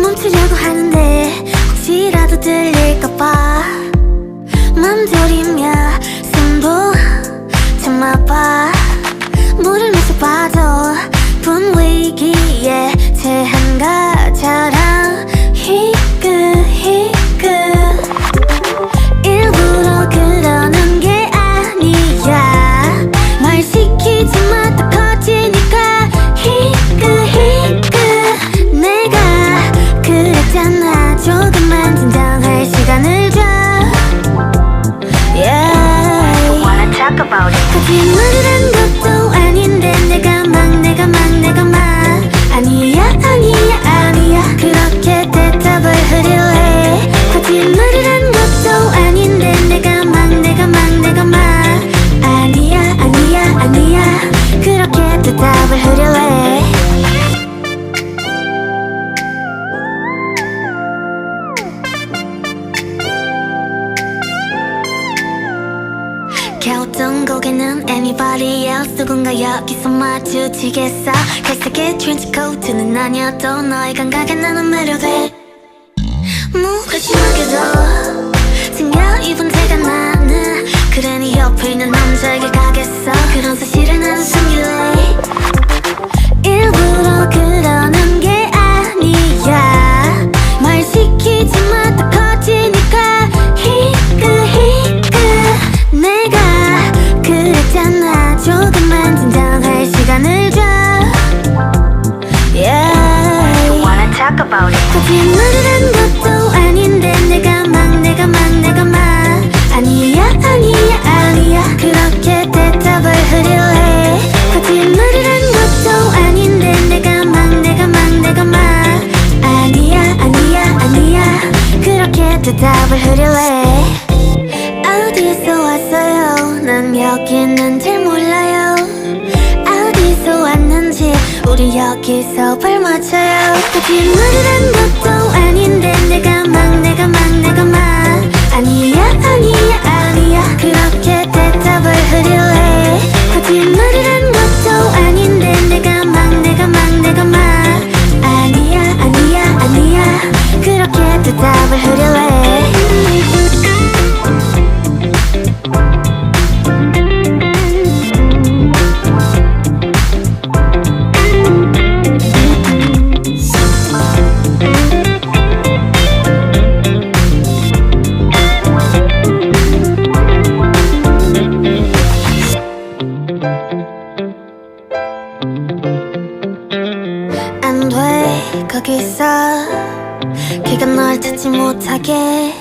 멈추려고 하는데 혹시라도 들릴까봐 맘졸이며 숨도 참아봐. 물을 마셔봐도 분위기에 체한 것처럼 희끗희끗 일부러 그러는 게 아니야. 말 시키지 마 더 커지니까 희끗희끗 내가 그랬잖아. 조금만 진정할 시간을 줘. 거짓말을 한 것도 아닌데 내가 막 아니야 그렇게 대답을 흐릴래. 거짓말을 한 것도 아닌데 내가 막 아니야 그렇게 대답을 흐릴래. 갸웃던 고개는 anybody else. 누군가 여기서 마주치겠어. 갈색의 트렌치코트는 아니어도 너의 감각에 나는 매료돼. 무관심하게도 챙겨 입은 티가 나는. 그래 네 옆에 있는 남자에게 가겠어. 그런 사실을 나는 숨길래. 일부러 그러는 게 아니야. 말 시키지 마 더 커지니까 희끗희끗 내가 그랬잖아. 조금만 진정할 시간을 줘. 거짓말을 한 것도 아닌데 내가 막 아니야 그렇게 대답을 흐릴래. 거짓말을 한 것도 아닌데 내가 막 아니야 그렇게 대답을 흐릴래. 어디서 왔어요? 난 여기는 잘 몰라요. 어디서 왔는지 우리 여기서 발 맞춰요. 거짓말을 한 것도 아닌데 내가 막 아니야 그렇게 대답을 흐릴래. 거짓말을 한 것도 아닌데 내가 막 아니야 그렇게 대답을 흐릴래. 안 돼 거기서 걔가 널 찾지 못하게